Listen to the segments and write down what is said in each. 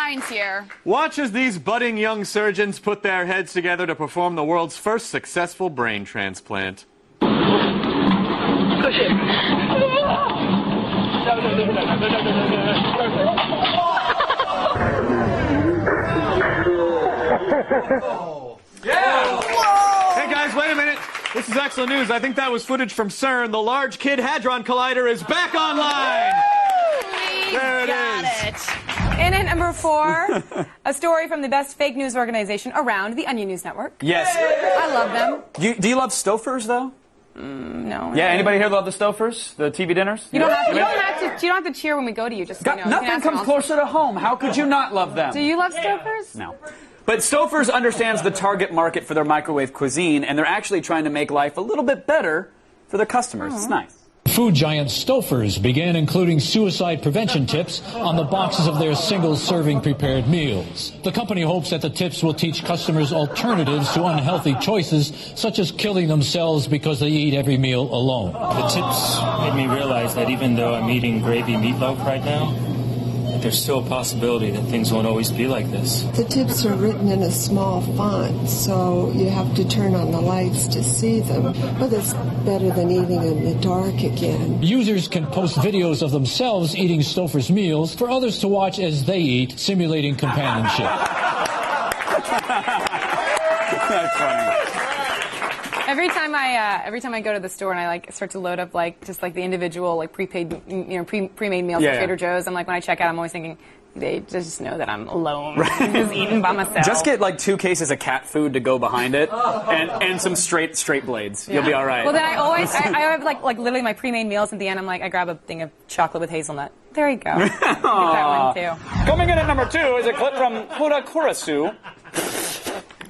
lines here. Watch as these budding young surgeons put their heads together to perform the world's first successful brain transplant. Push it. Yeah! Hey guys, wait a minute. This is excellent news. I think that was footage from CERN. The Large Kid Hadron Collider is back online. There it is. In at number 4, a story from the best fake news organization around, the Onion News Network. Yes. I love them. Do you love Stofers, though? No. Yeah, anybody here love the Stofers? The TV dinners? You don't have to cheer when we go to you, just so you know. Nothing comes closer to home. How could you not love them? Do you love Stofers? No. But Stofers understands the target market for their microwave cuisine, and they're actually trying to make life a little bit better for their customers. It's nice. Food giant Stofers began including suicide prevention tips on the boxes of their single-serving prepared meals. The company hopes that the tips will teach customers alternatives to unhealthy choices, such as killing themselves because they eat every meal alone. The tips made me realize that even though I'm eating gravy meatloaf right now, there's still a possibility that things won't always be like this. The tips are written in a small font, so you have to turn on the lights to see them. But it's better than eating in the dark again. Users can post videos of themselves eating Stouffer's meals for others to watch as they eat, simulating companionship. That's funny. Every time I go to the store and I start to load up the individual prepaid pre-made meals at Trader Joe's, I'm like, when I check out, I'm always thinking they just know that I'm alone, just eating by myself. Just get 2 cases of cat food to go behind it, and some straight blades. You'll be all right. Well, then I have literally my pre-made meals at the end. I'm like, I grab a thing of chocolate with hazelnut. There you go. I'll get that one too. Coming in at number 2 is a clip from Kurakurasu.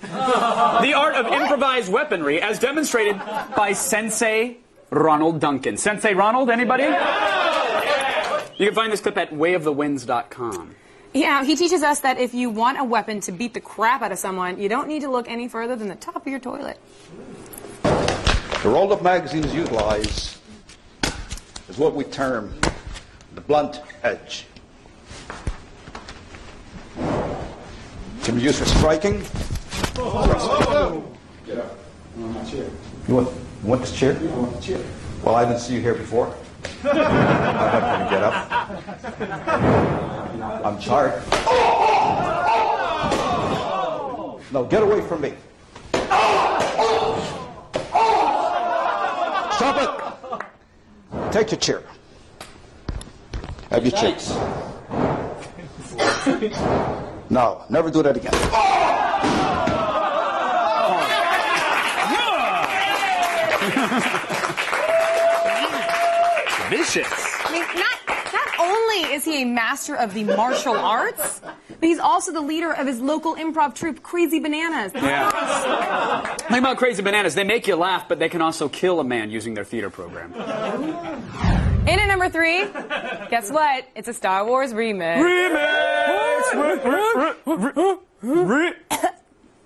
The art of improvised weaponry, as demonstrated by Sensei Ronald Duncan. Sensei Ronald, anybody? You can find this clip at wayofthewinds.com. Yeah, he teaches us that if you want a weapon to beat the crap out of someone, you don't need to look any further than the top of your toilet. The rolled-up magazines utilize is what we term the blunt edge. Can be used for striking. Get up. You want this chair? I want the chair. Well, I didn't see you here before. I'm not going to get up. I'm charred. No, get away from me. Stop it. Take your chair. Have your chicks. No, never do that again. Vicious. I mean, not only is he a master of the martial arts, but he's also the leader of his local improv troupe, Crazy Bananas. Yeah. Think about Crazy Bananas. They make you laugh, but they can also kill a man using their theater program. In at number 3, guess what? It's a Star Wars remix.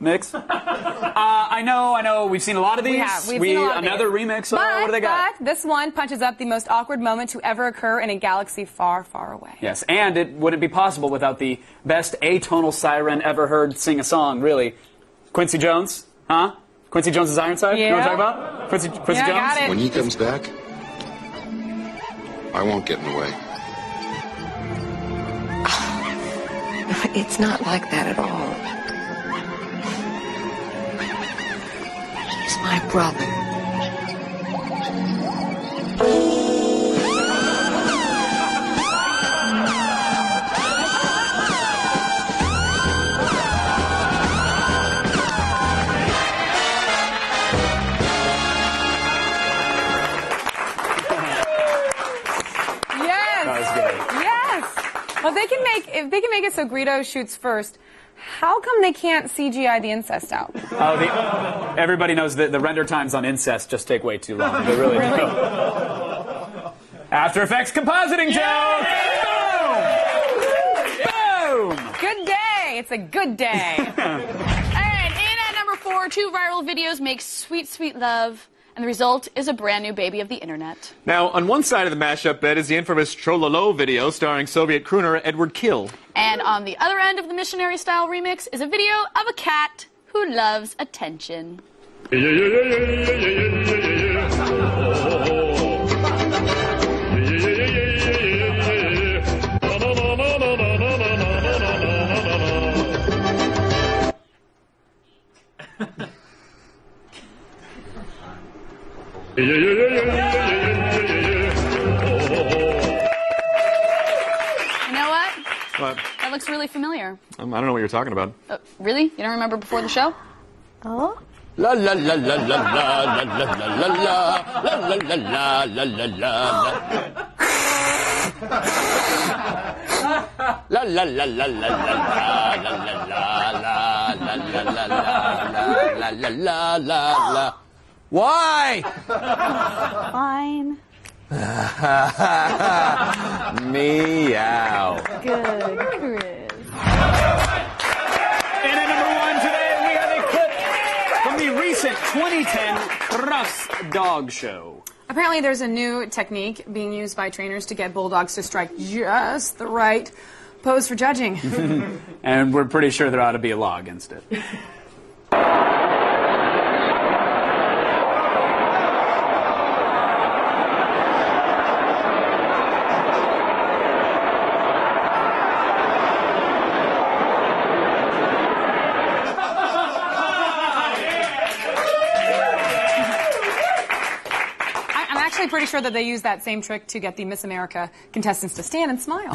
Mix. I know. We've seen a lot of these. We've seen a lot of another these. remix. What do they got? But this one punches up the most awkward moment to ever occur in a galaxy far, far away. Yes, and it wouldn't be possible without the best atonal siren ever heard sing a song, really. Quincy Jones, huh? Quincy Jones' Ironside? Yeah. You know what I'm talking about? Quincy Jones? Got it. When he comes back, I won't get in the way. It's not like that at all. He's my brother. Well, if they can make it so Greedo shoots first, how come they can't CGI the incest out? Oh, everybody knows that the render times on incest just take way too long. They really do. After Effects compositing joke! Boom! Boom! Good day. It's a good day. All right, in at number 4, 2 viral videos make sweet, sweet love. And the result is a brand new baby of the internet. Now, on one side of the mashup bed is the infamous Trololo video starring Soviet crooner Edward Kill. And on the other end of the missionary-style remix is a video of a cat who loves attention. You know what? What? That looks really familiar. I don't know what you're talking about. Really? You don't remember before the show? Oh? La la la la la la la la la la la la la la la la. La la la la la la la la la la. Why? Fine. Meow. Good, Chris. And at number 1 today, we have a clip from the recent 2010 Crufts Dog Show. Apparently there's a new technique being used by trainers to get bulldogs to strike just the right pose for judging. And we're pretty sure there ought to be a law against it. I'm pretty sure that they use that same trick to get the Miss America contestants to stand and smile.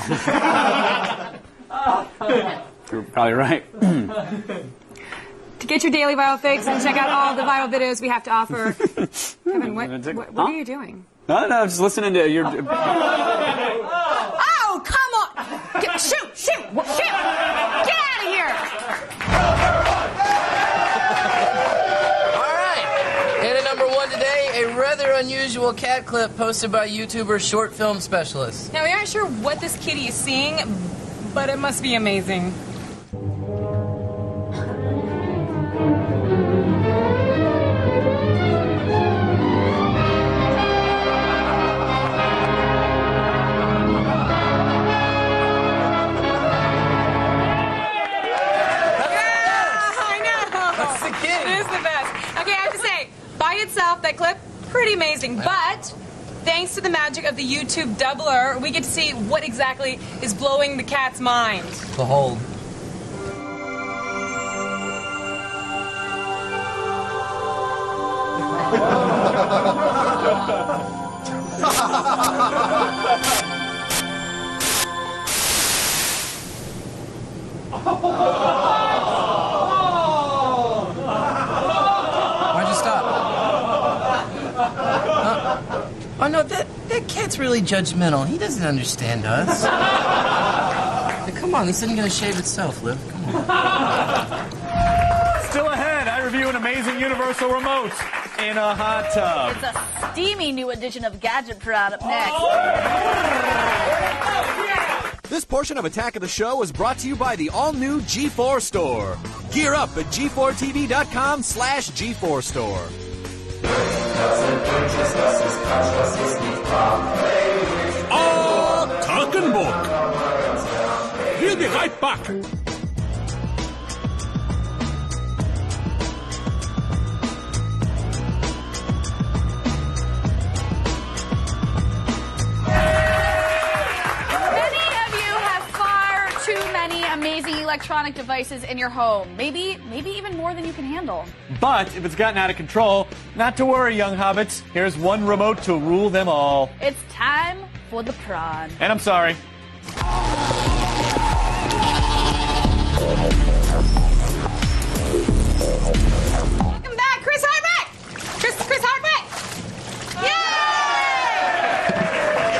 You're probably right. To get your daily viral fix and check out all the viral videos we have to offer. Kevin, what are you doing? No, I'm just listening to your... Oh, come on! Shoot! Get out of here! And at number 1 today, a rather unusual cat clip posted by YouTuber Short Film Specialist. Now, we aren't sure what this kitty is seeing, but it must be amazing. By itself, that clip, pretty amazing. But thanks to the magic of the YouTube doubler, we get to see what exactly is blowing the cat's mind. Behold. Why'd you stop? Oh no, that cat's really judgmental. He doesn't understand us. Come on, this isn't gonna shave itself, Liv. Come on. Still ahead, I review an amazing universal remote in a hot tub. It's a steamy new edition of Gadget Prod up next. This portion of Attack of the Show is brought to you by the all-new G4 Store. Gear up at g4tv.com/G4 Store. Talking book. We'll be right back. Amazing electronic devices in your home. Maybe even more than you can handle. But if it's gotten out of control, not to worry, young hobbits. Here's one remote to rule them all. It's time for the prod. And I'm sorry. Welcome back, Chris Hardwick! Chris Hardwick! Yay!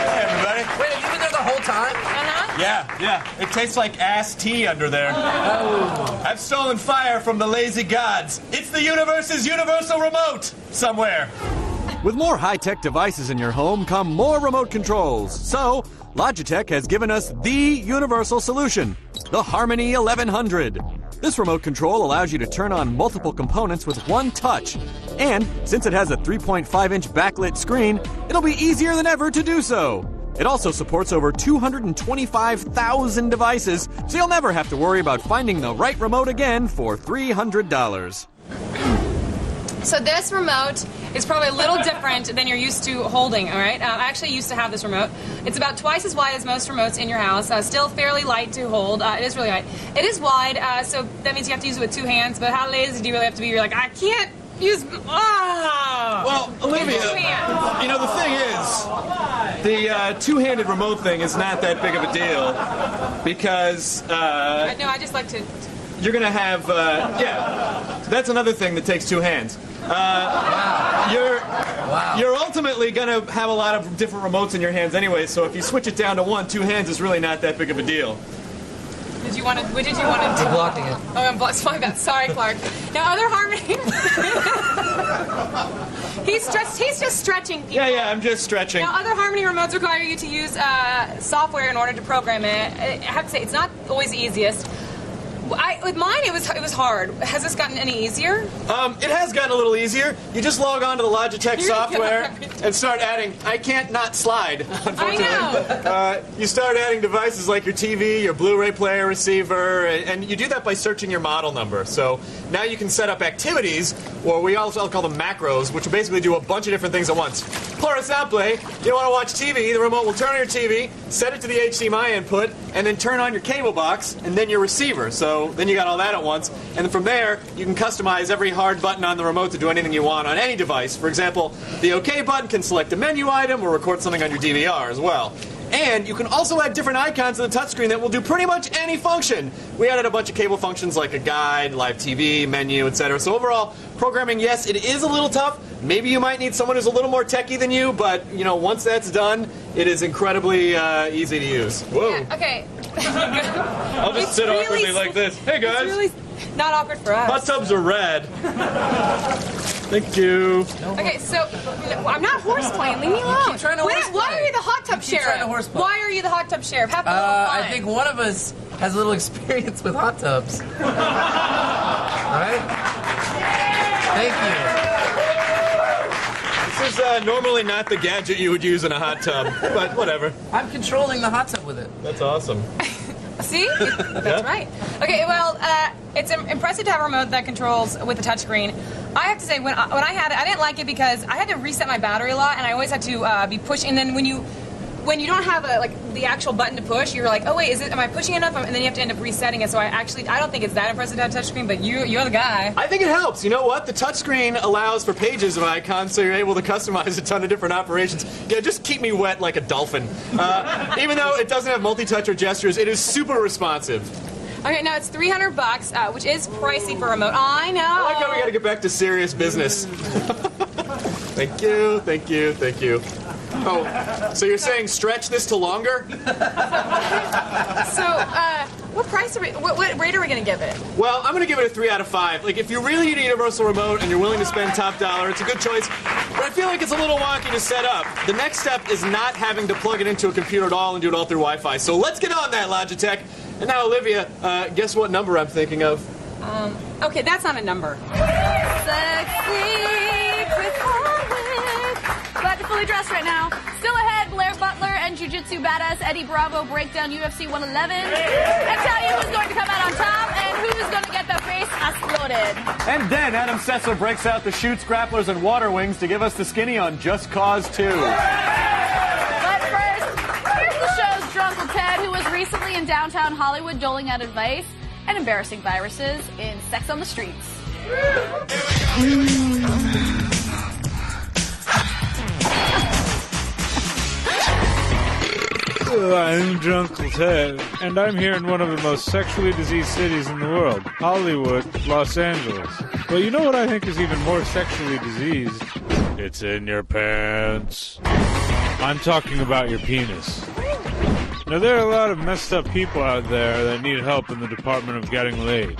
Hey, everybody. Wait, have you been there the whole time? Yeah. It tastes like ass tea under there. Oh. I've stolen fire from the lazy gods. It's the universe's universal remote somewhere. With more high-tech devices in your home come more remote controls. So, Logitech has given us the universal solution, the Harmony 1100. This remote control allows you to turn on multiple components with one touch. And since it has a 3.5-inch backlit screen, it'll be easier than ever to do so. It also supports over 225,000 devices, so you'll never have to worry about finding the right remote again for $300. So this remote is probably a little different than you're used to holding, all right? I actually used to have this remote. It's about twice as wide as most remotes in your house. Still fairly light to hold. It is really light. It is wide, so that means you have to use it with 2 hands, but how lazy do you really have to be? You're like, I can't use... Well, Olivia, you know, the thing is, the two-handed remote thing is not that big of a deal because... no, I just like to... You're going to have, yeah, that's another thing that takes 2 hands. You're ultimately going to have a lot of different remotes in your hands anyway, so if you switch it down to 1, 2 hands is really not that big of a deal. What did you want to do? I'm blocking it. Oh, I'm blocking. My bad. Sorry, Clark. Now, other Harmony... He's just stretching people. Yeah, I'm just stretching. Now, other Harmony remotes require you to use software in order to program it. I have to say, it's not always the easiest. With mine, it was hard. Has this gotten any easier? It has gotten a little easier. You just log on to the Logitech software and start adding. I can't not slide, unfortunately. I know. You start adding devices like your TV, your Blu-ray player, receiver, and you do that by searching your model number. So now you can set up activities, or we also call them macros, which will basically do a bunch of different things at once. For example, you want to watch TV, the remote will turn on your TV, set it to the HDMI input, and then turn on your cable box, and then your receiver. So then you got all that at once, and then from there you can customize every hard button on the remote to do anything you want on any device. For example, the OK button can select a menu item or record something on your DVR as well. And you can also add different icons to the touchscreen that will do pretty much any function. We added a bunch of cable functions like a guide, live TV, menu, etc. So overall, programming, yes, it is a little tough. Maybe you might need someone who's a little more techie than you, but you know, once that's done, it is incredibly easy to use. Whoa. Yeah, okay. I'll just sit awkwardly like this. Hey guys. It's really not awkward for us. Hot tubs are red. Thank you. Okay, so I'm not horseplaying. Leave me alone. Keep trying to horseplay. Why are you the hot tub sheriff? Trying to horseplay. Why are you the hot tub sheriff? Have a little fun. I think one of us has a little experience with hot tubs. Right? Thank you. This is normally not the gadget you would use in a hot tub, but whatever. I'm controlling the hot tub with it. That's awesome. See? That's right. Okay, well, it's impressive to have a remote that controls with a touchscreen. I have to say, when I had it, I didn't like it because I had to reset my battery a lot, and I always had to be pushing. And then when you don't have the actual button to push, you're like, oh wait, am I pushing enough? And then you have to end up resetting it. So I don't think it's that impressive to have a touchscreen, but you're the guy. I think it helps. You know what? The touchscreen allows for pages of icons, so you're able to customize a ton of different operations. Yeah, just keep me wet like a dolphin. Even though it doesn't have multi-touch or gestures, it is super responsive. Okay, now it's $300, which is pricey for a remote. I know. I like how we got to get back to serious business. Thank you, thank you, thank you. Oh, so you're saying stretch this to longer? So, what price what rate are we going to give it? Well, I'm going to give it a 3 out of 5. Like, if you really need a universal remote and you're willing to spend top dollar, it's a good choice. But I feel like it's a little wonky to set up. The next step is not having to plug it into a computer at all and do it all through Wi-Fi. So let's get on that, Logitech. And now, Olivia, guess what number I'm thinking of? Okay, that's not a number. Sexy, but fully dressed right now. Still ahead, Blair Butler and Jiu-Jitsu badass Eddie Bravo break down UFC 111 and tell you who's going to come out on top and who's going to get their face exploded. And then Adam Sessler breaks out the Shoots, Grapplers, and Water Wings to give us the skinny on Just Cause 2. But first, here's the show's Drunkle Ted, who was recently in downtown Hollywood doling out advice and embarrassing viruses in Sex on the Streets. I'm Drunkle Ted, and I'm here in one of the most sexually diseased cities in the world, Hollywood, Los Angeles. But you know what I think is even more sexually diseased? It's in your pants. I'm talking about your penis. Now, there are a lot of messed up people out there that need help in the department of getting laid.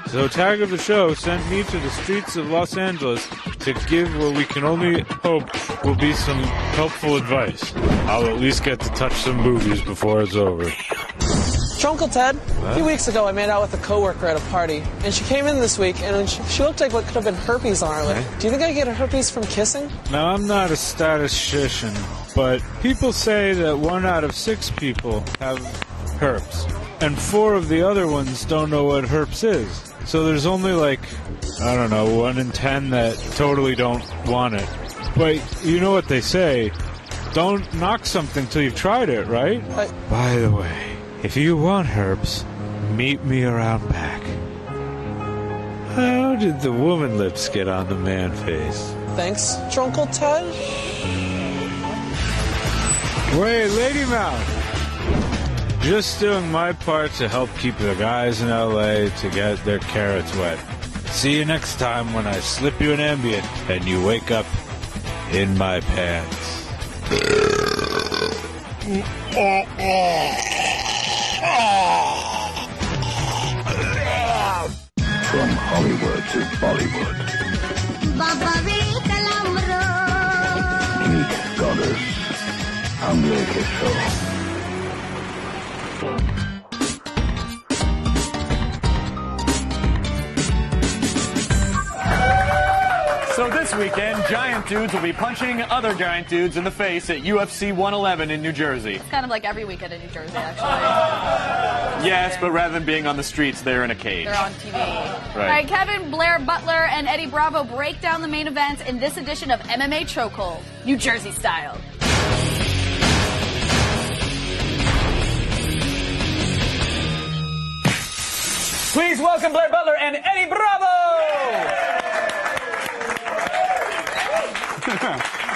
So Tag of the Show sent me to the streets of Los Angeles to give what we can only hope will be some helpful advice. I'll at least get to touch some boobies before it's over. Drunkle Ted, a few weeks ago I made out with a coworker at a party, and she came in this week, and she looked like what could have been herpes on her lip. Do you think I get herpes from kissing? Now, I'm not a statistician, but people say that 1 out of 6 people have herpes, and 4 of the other ones don't know what herpes is. So there's only like, I don't know, 1 in 10 that totally don't want it. But you know what they say, don't knock something till you've tried it, right? By the way, if you want herpes, meet me around back. How did the woman lips get on the man face? Thanks, Drunkle Ted. Wait, Lady Mouth. Just doing my part to help keep the guys in LA to get their carrots wet. See you next time when I slip you an Ambien and you wake up in my pants. From Hollywood to Bollywood. Geek Goddess. Hamle ke show. So this weekend, giant dudes will be punching other giant dudes in the face at UFC 111 in New Jersey. It's kind of like every weekend in New Jersey, actually. Yes, but rather than being on the streets, they're in a cage. They're on TV. Right. All right, Kevin, Blair Butler, and Eddie Bravo break down the main events in this edition of MMA Chokehold, New Jersey style. Please welcome Blair Butler and Eddie Bravo!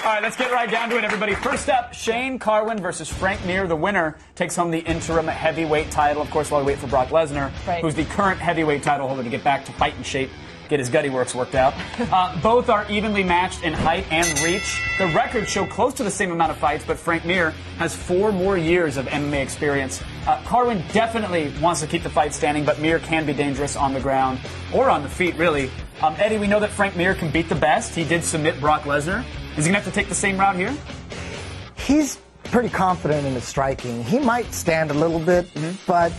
All right, let's get right down to it, everybody. First up, Shane Carwin versus Frank Mir. The winner takes home the interim heavyweight title, of course, while we wait for Brock Lesnar, who's the current heavyweight title holder, to get back to fighting shape, get his gutty works worked out. Both are evenly matched in height and reach. The records show close to the same amount of fights, but Frank Mir has 4 more years of MMA experience. Carwin definitely wants to keep the fight standing, but Mir can be dangerous on the ground or on the feet, really. Eddie, we know that Frank Mir can beat the best. He did submit Brock Lesnar. Is he going to have to take the same route here? He's pretty confident in his striking. He might stand a little bit, but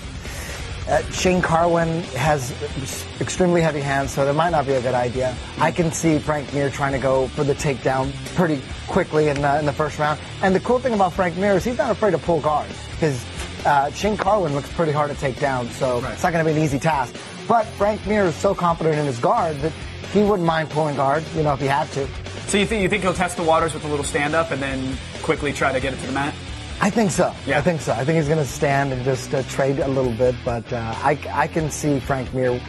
Shane Carwin has extremely heavy hands, so that might not be a good idea. I can see Frank Mir trying to go for the takedown pretty quickly in the first round. And the cool thing about Frank Mir is he's not afraid to pull guard, because Shane Carwin looks pretty hard to take down, so it's not going to be an easy task. But Frank Mir is so confident in his guard that he wouldn't mind pulling guard, if he had to. So you think he'll test the waters with a little stand-up and then quickly try to get it to the mat? I think so. Yeah. I think so. I think he's going to stand and just trade a little bit, but I can see Frank Mir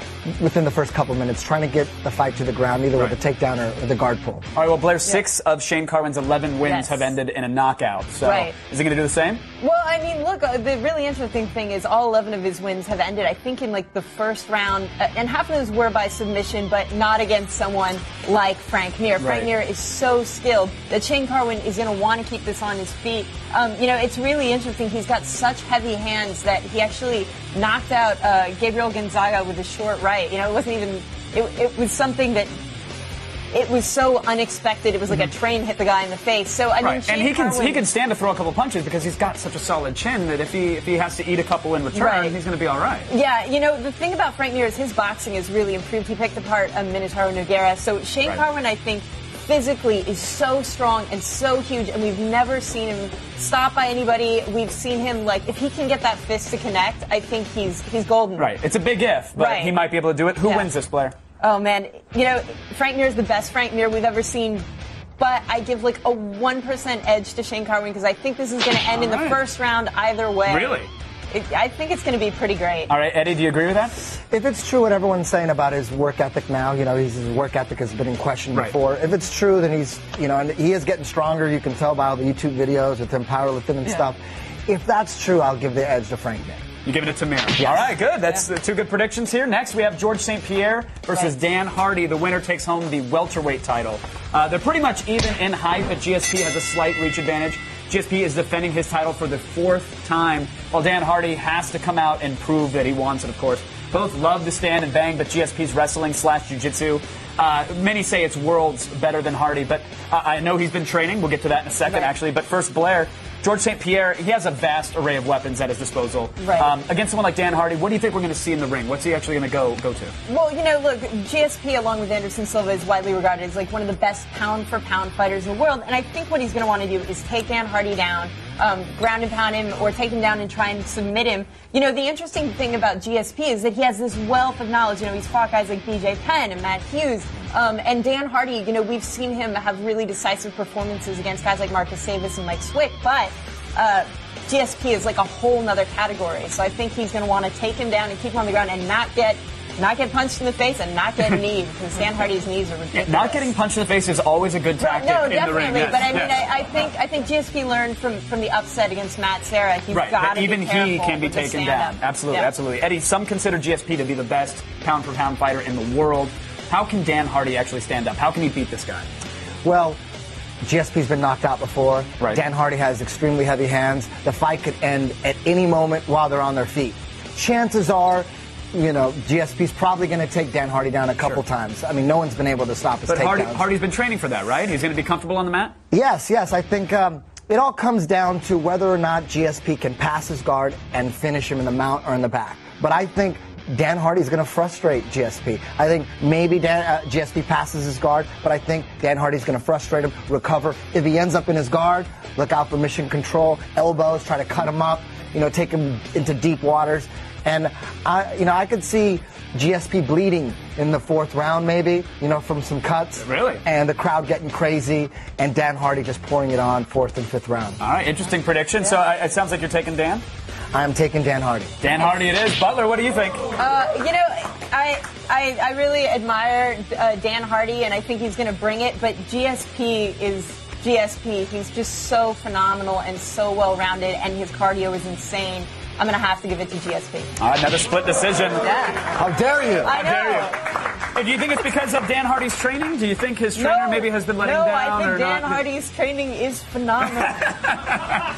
within the first couple minutes trying to get the fight to the ground, either with a takedown or the guard pull. All right, well, Blair, 6 of Shane Carwin's 11 wins have ended in a knockout. So is he going to do the same? Well, I mean, look, the really interesting thing is all 11 of his wins have ended, I think, in like the first round, and half of those were by submission, but not against someone like Frank Mir. Frank Mir is so skilled that Shane Carwin is going to want to keep this on his feet. It's really interesting. He's got such heavy hands that he actually knocked out Gabriel Gonzaga with a short right. It wasn't even. It was something that. It was so unexpected. It was like a train hit the guy in the face. So I mean, and he can stand to throw a couple punches because he's got such a solid chin that if he has to eat a couple in return, he's going to be all right. Yeah, the thing about Frank Mir is his boxing has really improved. He picked apart Minotauro Nogueira. So Shane Carwin, I think, physically is so strong and so huge, and we've never seen him stopped by anybody. We've seen him, if he can get that fist to connect, I think he's golden. Right. It's a big if, but he might be able to do it. Who wins this, Blair? Oh, man. Frank Mir is the best Frank Mir we've ever seen, but I give a 1% edge to Shane Carwin because I think this is going to end in the first round either way. Really? I think it's going to be pretty great. All right, Eddie, do you agree with that? If it's true what everyone's saying about his work ethic now, his work ethic has been in question before. If it's true, then he's, and he is getting stronger. You can tell by all the YouTube videos with him powerlifting and stuff. If that's true, I'll give the edge to Frank Mir. You giving it to Mir? Yes. All right, good. That's the 2 good predictions here. Next, we have George St. Pierre versus Dan Hardy. The winner takes home the welterweight title. They're pretty much even in height, but GSP has a slight reach advantage. GSP is defending his title for the 4th time, while Dan Hardy has to come out and prove that he wants it, of course. Both love to stand and bang, but GSP's wrestling / jiu-jitsu. Many say it's worlds better than Hardy, but I know he's been training. We'll get to that in a second, actually. But first, Blair, George St. Pierre, he has a vast array of weapons at his disposal. Right. Against someone like Dan Hardy, what do you think we're going to see in the ring? What's he actually going to go to? Well, you know, look, GSP along with Anderson Silva is widely regarded as like one of the best pound-for-pound fighters in the world, and I think what he's going to want to do is take Dan Hardy down, ground and pound him, or take him down and try and submit him. You know, the interesting thing about GSP is that he has this wealth of knowledge. You know, he's fought guys like BJ Penn and Matt Hughes. And Dan Hardy, you know, we've seen him have really decisive performances against guys like Marcus Davis and Mike Swick, but GSP is like a whole nother category. So I think he's going to want to take him down and keep him on the ground and not get punched in the face and not get kneed, because Dan Hardy's knees are ridiculous. Not getting punched in the face is always a good tactic in the ring. No, definitely. But I mean, I think GSP learned from the upset against Matt Serra. He's got to even be careful he can be with the taken down. stand-up. Absolutely, Yeah. absolutely. Eddie, some consider GSP to be the best pound-for-pound fighter in the world. How can Dan Hardy actually stand up? How can he beat this guy? Well, GSP's been knocked out before. Right. Dan Hardy has extremely heavy hands. The fight could end at any moment while they're on their feet. Chances are, you know, GSP's probably going to take Dan Hardy down a couple times. I mean, no one's been able to stop his takedowns. But Hardy's been training for that, right? He's going to be comfortable on the mat? Yes. I think it all comes down to whether or not GSP can pass his guard and finish him in the mount or in the back. But I think Dan Hardy's going to frustrate GSP. I think maybe GSP passes his guard, but I think Dan Hardy's going to frustrate him, recover. If he ends up in his guard, look out for mission control, elbows, try to cut him up, you know, take him into deep waters. And I could see GSP bleeding in the 4th round, maybe, you know, from some cuts. Really? And the crowd getting crazy, and Dan Hardy just pouring it on 4th and 5th round. All right, interesting prediction. Yeah. So it sounds like you're taking Dan? I'm taking Dan Hardy. Dan Hardy it is. Butler, what do you think? You know, I really admire Dan Hardy, and I think he's going to bring it, but GSP is GSP. He's just so phenomenal and so well-rounded, and his cardio is insane. I'm going to have to give it to GSP. All right, another split decision. Yeah. How dare you? I know. How dare you? Do you think it's because of Dan Hardy's training? Do you think his trainer maybe has been letting him down? No, I think Dan not? Hardy's training is phenomenal.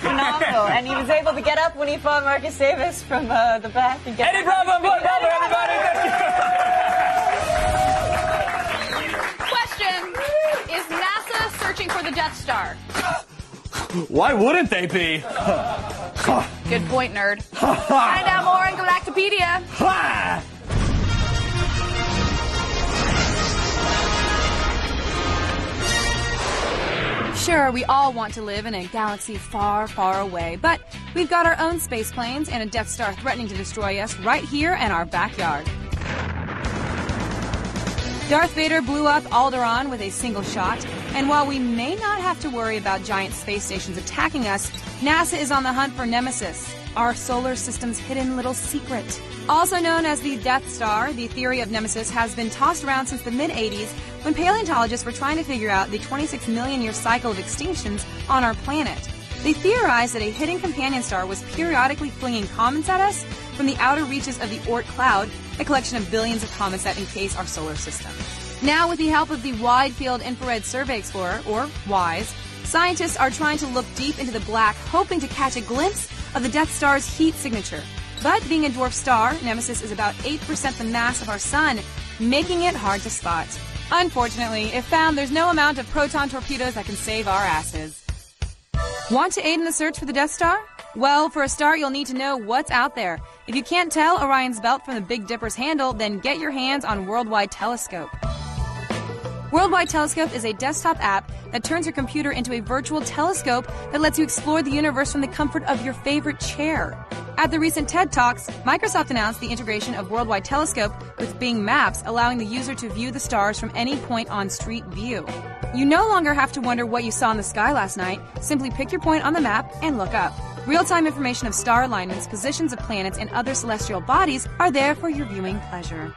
Phenomenal. And he was able to get up when he fought Marcus Davis from the back. And get Eddie Bravo and Butler, everybody. Question: is NASA searching for the Death Star? Why wouldn't they be? Good point, nerd. Find out more on Galactipedia. Sure, we all want to live in a galaxy far, far away, but we've got our own space planes and a Death Star threatening to destroy us right here in our backyard. Darth Vader blew up Alderaan with a single shot, and while we may not have to worry about giant space stations attacking us, NASA is on the hunt for Nemesis, our solar system's hidden little secret. Also known as the Death Star, the theory of Nemesis has been tossed around since the mid-'80s when paleontologists were trying to figure out the 26 million year cycle of extinctions on our planet. They theorized that a hidden companion star was periodically flinging comets at us from the outer reaches of the Oort cloud, a collection of billions of comets that encase our solar system. Now, with the help of the Wide Field Infrared Survey Explorer, or WISE, scientists are trying to look deep into the black, hoping to catch a glimpse of the Death Star's heat signature. But being a dwarf star, Nemesis is about 8% the mass of our sun, making it hard to spot. Unfortunately, if found, there's no amount of proton torpedoes that can save our asses. Want to aid in the search for the Death Star? Well, for a start, you'll need to know what's out there. If you can't tell Orion's belt from the Big Dipper's handle, then get your hands on Worldwide Telescope. Worldwide Telescope is a desktop app that turns your computer into a virtual telescope that lets you explore the universe from the comfort of your favorite chair. At the recent TED Talks, Microsoft announced the integration of Worldwide Telescope with Bing Maps, allowing the user to view the stars from any point on Street View. You no longer have to wonder what you saw in the sky last night. Simply pick your point on the map and look up. Real-time information of star alignments, positions of planets, and other celestial bodies are there for your viewing pleasure.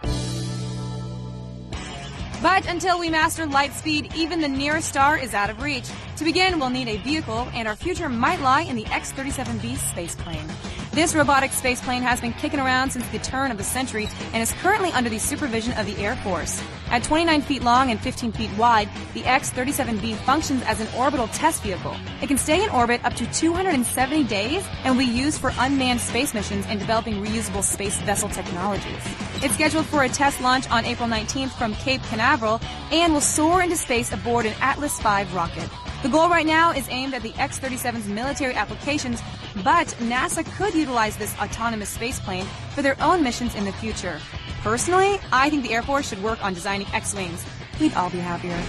But until we master light speed, even the nearest star is out of reach. To begin, we'll need a vehicle, and our future might lie in the X-37B spaceplane. This robotic spaceplane has been kicking around since the turn of the century and is currently under the supervision of the Air Force. At 29 feet long and 15 feet wide, the X-37B functions as an orbital test vehicle. It can stay in orbit up to 270 days and will be used for unmanned space missions and developing reusable space vessel technologies. It's scheduled for a test launch on April 19th from Cape Canaveral and will soar into space aboard an Atlas V rocket. The goal right now is aimed at the X-37's military applications, but NASA could utilize this autonomous spaceplane for their own missions in the future. Personally, I think the Air Force should work on designing X-Wings. We'd all be happier.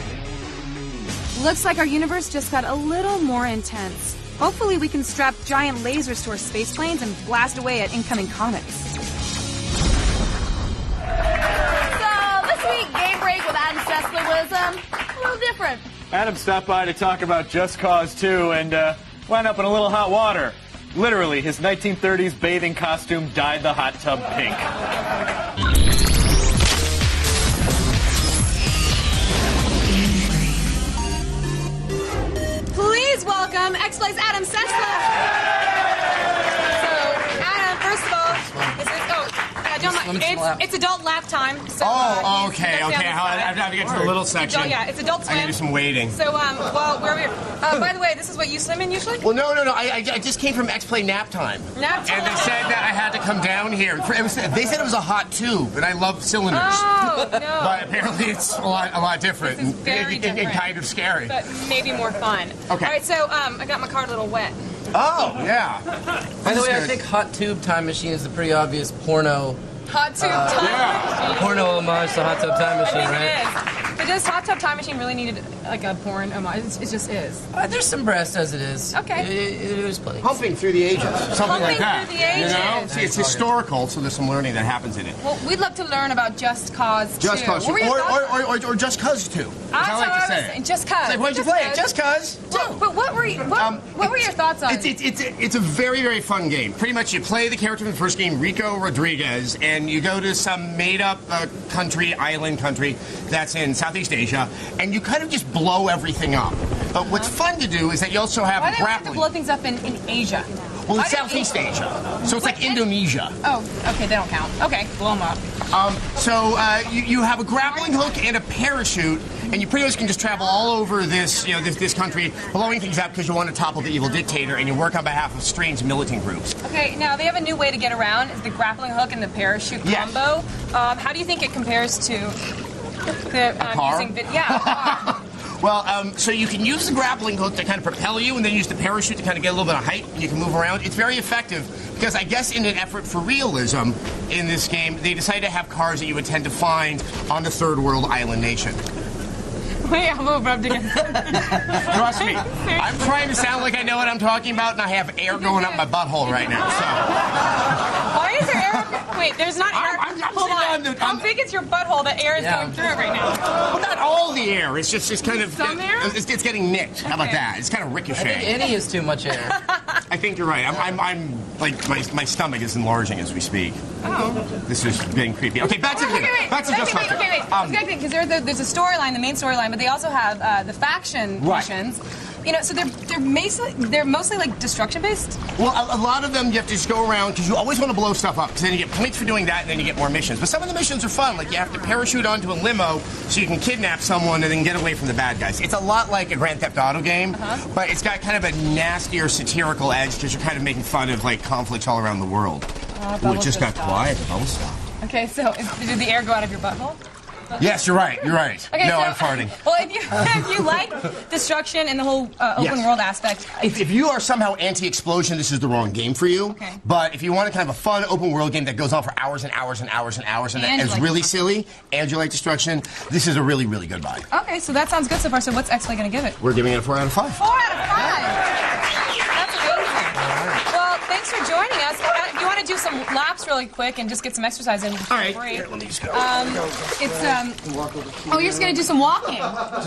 Looks like our universe just got a little more intense. Hopefully we can strap giant lasers to our space planes and blast away at incoming comets. So, this week, Game Break with Adam Sessler was a little different. Adam stopped by to talk about Just Cause 2 and wound up in a little hot water. Literally, his 1930s bathing costume dyed the hot tub pink. Please welcome X-Flight's Adam Sessler. So, Adam, first of all, it's adult lap time. So, okay. I have to get to the little section. It's adult swim. I gotta do some wading. So, wherever you're. By the way, this is what you swim in usually? Well, no. I just came from X-Play nap time. Nap time? And they said that I had to come down here. They said it was a hot tube, and I love cylinders. Oh, no. But apparently it's a lot different. This is very different. And kind of scary. But maybe more fun. Okay. All right, so I got my card a little wet. Oh, yeah. By the way, I think Hot Tube Time Machine is a pretty obvious porno. Hot Tub Time Machine. Porno homage to Hot Tub Time Machine, right? It is. But does Hot Tub Time Machine really need like a porn homage? It just is. There's some breasts as it is. Okay. There's plenty. Humping through the ages. Something like that. Through the ages. You know? See, it's historical, so there's some learning that happens in it. Well, we'd love to learn about Just Cause 2. Just Cause 2. Or Just Cause 2. I like to say. Just Cause. Like, why'd you play it? Just Cause 2. But what were your thoughts on it? It's a very, very fun game. Pretty much you play the character from the first game, Rico Rodriguez, and you go to some made-up island country that's in Southeast Asia, and you kind of just blow everything up. But what's fun to do is that you also have Why do you have to grappling. blow things up in Asia? Well, it's Southeast Asia, so it's like Indonesia. Oh, okay, they don't count. Okay, blow them up. You have a grappling hook and a parachute, and you pretty much can just travel all over this country, blowing things up because you want to topple the evil dictator, and you work on behalf of strange militant groups. Okay, now they have a new way to get around. Is the grappling hook and the parachute combo. How do you think it compares to the car? using? A car. Well, so you can use the grappling hook to kind of propel you, and then use the parachute to kind of get a little bit of height, and you can move around. It's very effective because I guess in an effort for realism in this game, they decided to have cars that you would tend to find on the third world island nation. Wait, I'm over up together. Trust me, I'm trying to sound like I know what I'm talking about, and I have air going up my butthole right now. So. Why is there air? Wait, there's not air. Hold on. How big is your butthole that air is going through it right now? Well, not all the air. It's just kind of some air. It's getting nicked. How about that? It's kind of ricocheting. I think any is too much air. I think you're right. I'm like my stomach is enlarging as we speak. Oh. This is getting creepy. Okay, back to the game. Back to Just Cause. Okay, because there's a storyline, the main storyline, but they also have the faction missions. You know, so they're mostly like destruction based. Well, a lot of them you have to just go around because you always want to blow stuff up because then you get points for doing that and then you get more missions. But some of the missions are fun, like you have to parachute onto a limo so you can kidnap someone and then get away from the bad guys. It's a lot like a Grand Theft Auto game, but it's got kind of a nastier satirical edge because you're kind of making fun of like conflicts all around the world. Ooh, it just got quiet. The bubble stopped. Okay, so did the air go out of your butthole? Yes, you're right. You're right. Okay, no, so, I'm farting. Well, if you like destruction and the whole open world aspect, if you are somehow anti-explosion, this is the wrong game for you. Okay. But if you want a kind of a fun open world game that goes on for hours and hours and hours and hours and is like really silly, and you like destruction, this is a really, really good buy. Okay, so that sounds good so far. So what's X-Play going to give it? We're giving it a 4 out of 5. 4 out of 5. That's amazing. Well, thanks for joining us. You want to do some laps really quick and just get some exercise in. All right. Here, let me just go. You're just going to do some walking.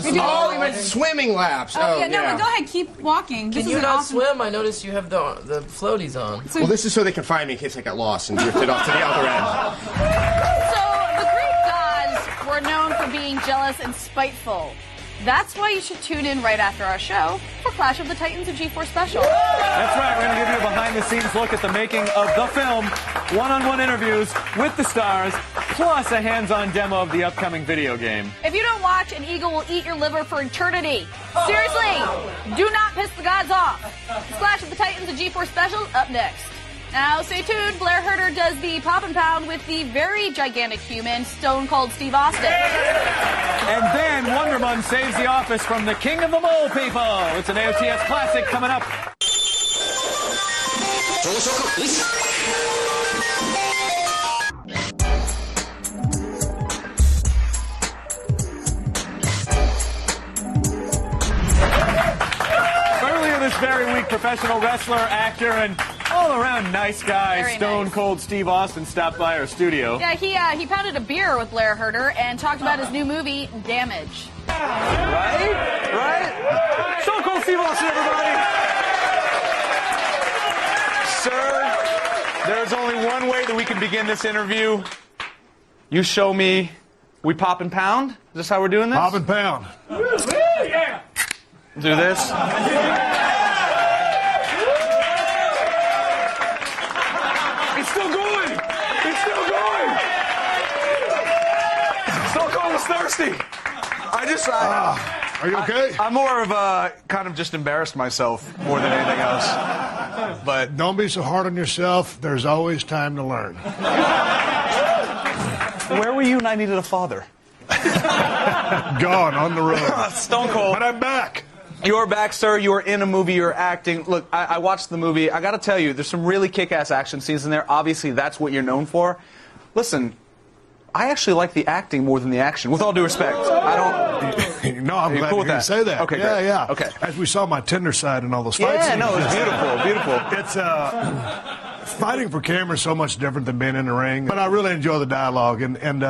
We went swimming laps. Go ahead, keep walking. Can you not swim? I noticed you have the floaties on. Well, this is so they can find me in case I got lost and drifted off to the other end. So, the Greek gods were known for being jealous and spiteful. That's why you should tune in right after our show for Clash of the Titans, a G4 special. That's right. We're going to give you a behind-the-scenes look at the making of the film, one-on-one interviews with the stars, plus a hands-on demo of the upcoming video game. If you don't watch, an eagle will eat your liver for eternity. Seriously, do not piss the gods off. Clash of the Titans, a G4 special, up next. Now, stay tuned. Blair Herter does the we pop and pound with the very gigantic human, Stone Cold Steve Austin. And then Wonder Woman saves the office from the king of the mole people. It's an AOTS classic coming up. Earlier this very week, professional wrestler, actor, and all-around nice guy, Very Stone nice. Cold Steve Austin stopped by our studio. Yeah, he pounded a beer with Blair Herter and talked about his new movie, Damage. Right? Stone Cold Steve Austin, everybody! Sir, there's only one way that we can begin this interview. You show me, we pop and pound? Is this how we're doing this? Pop and pound. Yeah. Do this. It's still going! It's still going! Stone Cold was thirsty. Are you okay? I'm more of a kind of just embarrassed myself more than anything else. But don't be so hard on yourself. There's always time to learn. Where were you when I needed a father? Gone on the road. Stone Cold. But I'm back. You're back, sir. You were in a movie. You're acting. Look, I watched the movie. I got to tell you, there's some really kick-ass action scenes in there. Obviously, that's what you're known for. Listen, I actually like the acting more than the action. With all due respect, I don't. No, I'm glad cool to hear you say that. Okay, yeah, great. yeah. Okay. As we saw my tender side in all those fights. Yeah, no, it's beautiful, beautiful. It's fighting for camera is so much different than being in the ring. But I really enjoy the dialogue, and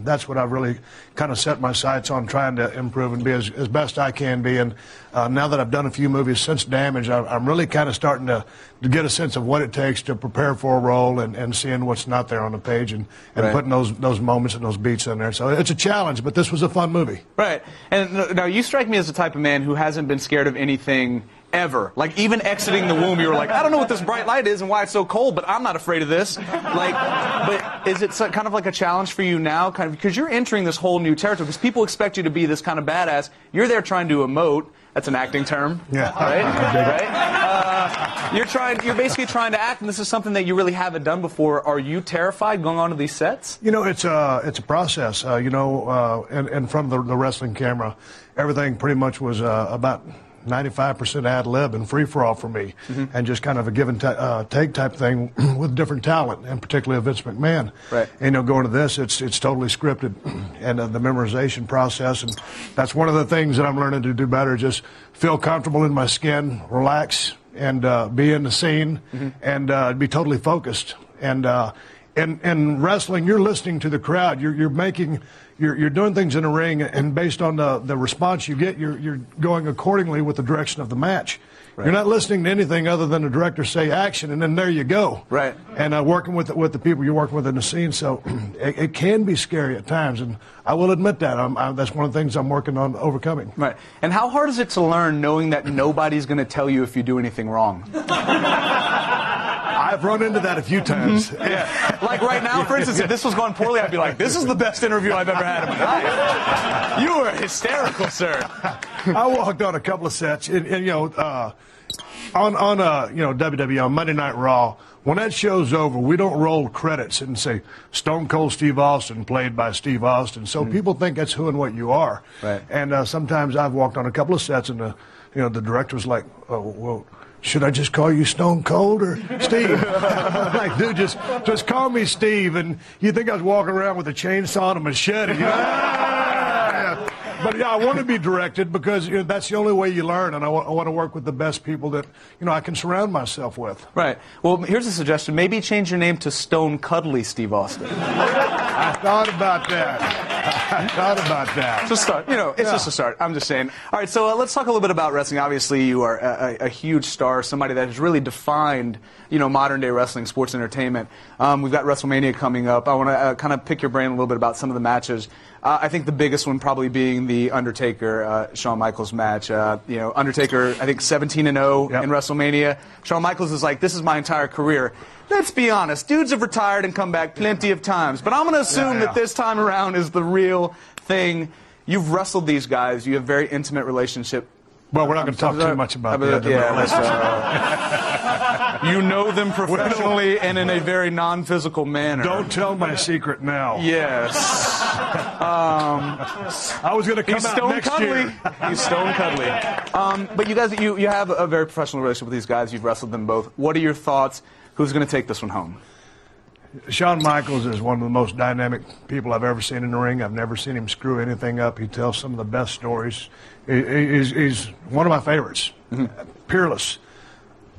that's what I've really kind of set my sights on, trying to improve and be as best I can be. And now that I've done a few movies since Damage, I'm really kind of starting to get a sense of what it takes to prepare for a role and seeing what's not there on the page and Right. putting those moments and those beats in there. So it's a challenge, but this was a fun movie. Right. And now you strike me as the type of man who hasn't been scared of anything ever. Like, even exiting the womb, you were like, I don't know what this bright light is and why it's so cold, but I'm not afraid of this. Like, but is it kind of like a challenge for you now? Kind of, because you're entering this whole new territory, because people expect you to be this kind of badass. You're there trying to emote. That's an acting term. Yeah. Right? Right? You're basically trying to act, and this is something that you really haven't done before. Are you terrified going onto these sets? You know, it's a process. In front of the wrestling camera, everything pretty much was about 95% ad lib and free for all for me, and just kind of a give and take type thing with different talent, and particularly Vince McMahon. Right. And, going to this, it's totally scripted, and the memorization process, and that's one of the things that I'm learning to do better. Just feel comfortable in my skin, relax, and be in the scene, and be totally focused. And in wrestling, you're listening to the crowd. You're doing things in the ring, and based on the response you get, you're going accordingly with the direction of the match. Right. You're not listening to anything other than the director say action, and then there you go. Right. And working with the people you're working with in the scene, so it can be scary at times, and I will admit that. That's one of the things I'm working on overcoming. Right. And how hard is it to learn knowing that nobody's going to tell you if you do anything wrong? I've run into that a few times. Yeah. Like right now, for instance, if this was going poorly, I'd be like, this is the best interview I've ever had in my life. You were hysterical, sir. I walked on a couple of sets, on WWE, on Monday Night Raw. When that show's over, we don't roll credits and say Stone Cold Steve Austin played by Steve Austin. So people think that's who and what you are. Right. And sometimes I've walked on a couple of sets, and the director's like, oh, well, should I just call you Stone Cold or Steve? I'm like, dude, just call me Steve. And you think I was walking around with a chainsaw and a machete. But yeah, I want to be directed because that's the only way you learn, and I want to work with the best people that I can surround myself with. Right. Well, here's a suggestion. Maybe change your name to Stone Cuddly Steve Austin. I thought about that. It's a start. It's just a start. I'm just saying. All right, so let's talk a little bit about wrestling. Obviously, you are a huge star, somebody that has really defined, modern-day wrestling, sports entertainment. We've got WrestleMania coming up. I want to kind of pick your brain a little bit about some of the matches. I think the biggest one probably being the Undertaker, Shawn Michaels match. Undertaker, I think 17-0 in WrestleMania. Shawn Michaels is like, this is my entire career. Let's be honest, dudes have retired and come back plenty of times, but I'm going to assume that this time around is the real thing. You've wrestled these guys. You have a very intimate relationship. Well, we're not going to talk too much about that. You know them professionally and in a very non-physical manner. Don't tell my secret now. Yes. I was going to come out next year. He's stone cuddly. But you guys, you have a very professional relationship with these guys. You've wrestled them both. What are your thoughts? Who's going to take this one home? Shawn Michaels is one of the most dynamic people I've ever seen in the ring. I've never seen him screw anything up. He tells some of the best stories. He's one of my favorites. Peerless.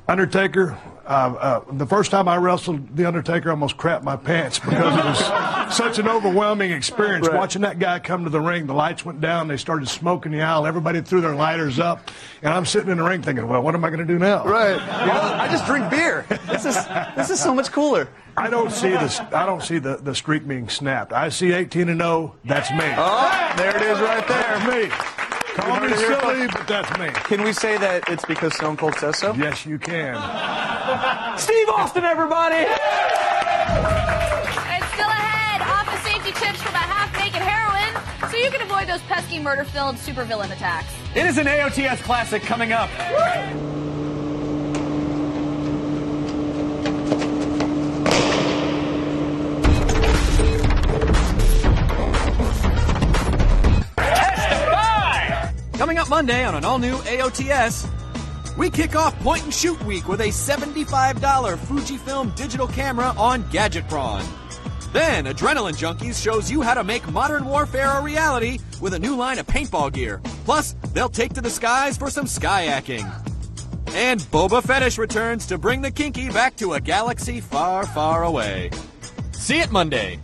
Undertaker, the first time I wrestled The Undertaker, I almost crapped my pants because it was such an overwhelming experience. Right. Watching that guy come to the ring, the lights went down, they started smoking the aisle, everybody threw their lighters up, and I'm sitting in the ring thinking, well, what am I going to do now? Right. I just drink beer. This is so much cooler. I don't see the streak being snapped. I see 18-0. That's me. Oh, there it is right there. That's me. Call me silly, but that's me. Can we say that it's because Stone Cold says so? Yes, you can. Steve Austin, everybody! And still ahead, office safety tips from a half-naked heroine, so you can avoid those pesky murder-filled supervillain attacks. It is an AOTS classic coming up. Coming up Monday on an all-new AOTS, we kick off Point and Shoot Week with a $75 Fujifilm digital camera on Gadgetron. Then Adrenaline Junkies shows you how to make modern warfare a reality with a new line of paintball gear. Plus, they'll take to the skies for some skyacking. And Boba Fetish returns to bring the kinky back to a galaxy far, far away. See it Monday.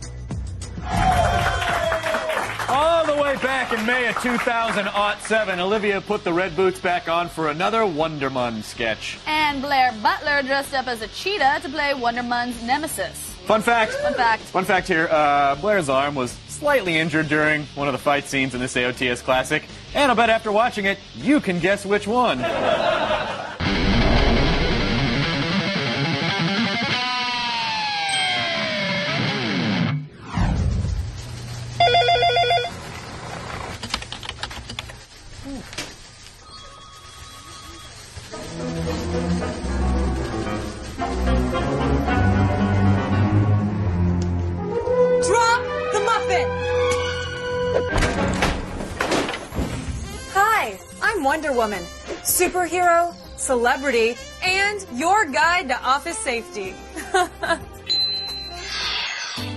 All the way back in May of 2007, Olivia put the red boots back on for another Wonder Woman sketch. And Blair Butler dressed up as a cheetah to play Wonder Woman's nemesis. Fun fact. Fun fact here. Blair's arm was slightly injured during one of the fight scenes in this AOTS classic. And I'll bet after watching it, you can guess which one. Drop the muffin! Hi, I'm Wonder Woman, superhero, celebrity, and your guide to office safety.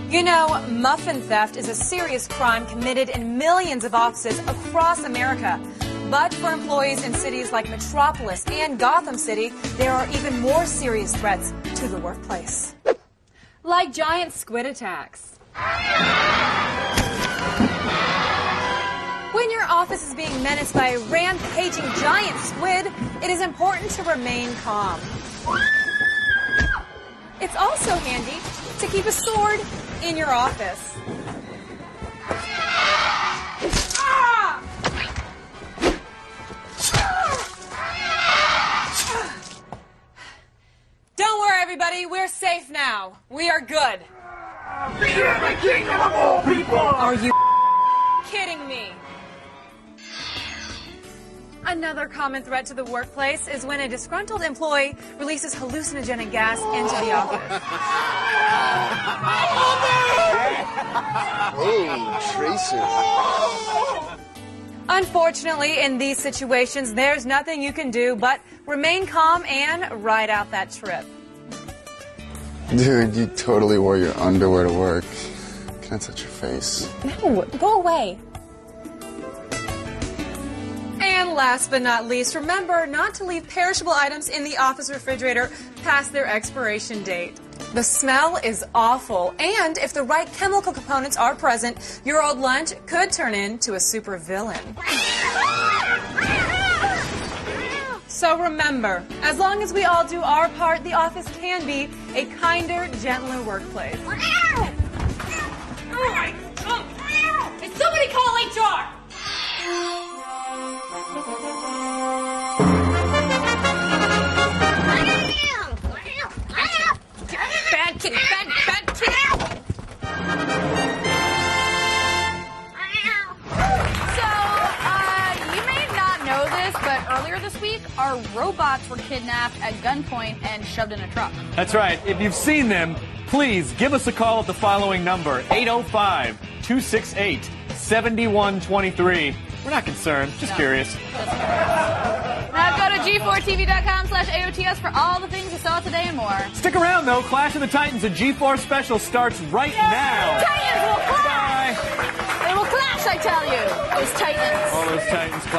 You know, muffin theft is a serious crime committed in millions of offices across America. But for employees in cities like Metropolis and Gotham City, there are even more serious threats to the workplace. Like giant squid attacks. When your office is being menaced by a rampaging giant squid, it is important to remain calm. It's also handy to keep a sword in your office. Don't worry, everybody. We're safe now. We are good. The kingdom of all people! Are you kidding me? Another common threat to the workplace is when a disgruntled employee releases hallucinogenic gas into the office. Oh, Tracer. Unfortunately, in these situations, there's nothing you can do but remain calm and ride out that trip. Dude, you totally wore your underwear to work. Can I touch your face? No, go away. And last but not least, remember not to leave perishable items in the office refrigerator past their expiration date. The smell is awful, and if the right chemical components are present, your old lunch could turn into a super villain. So remember, as long as we all do our part, the office can be a kinder, gentler workplace. Is somebody call HR? Bad kitty, bad kitty. So, you may not know this, but earlier our robots were kidnapped at gunpoint and shoved in a truck. That's right. If you've seen them, please give us a call at the following number, 805-268-7123. We're not concerned, just curious. Now go to g4tv.com/AOTS for all the things you saw today and more. Stick around, though. Clash of the Titans, a G4 special starts right now. Titans will clash! Bye. They will clash, I tell you. Those Titans. All those Titans clash.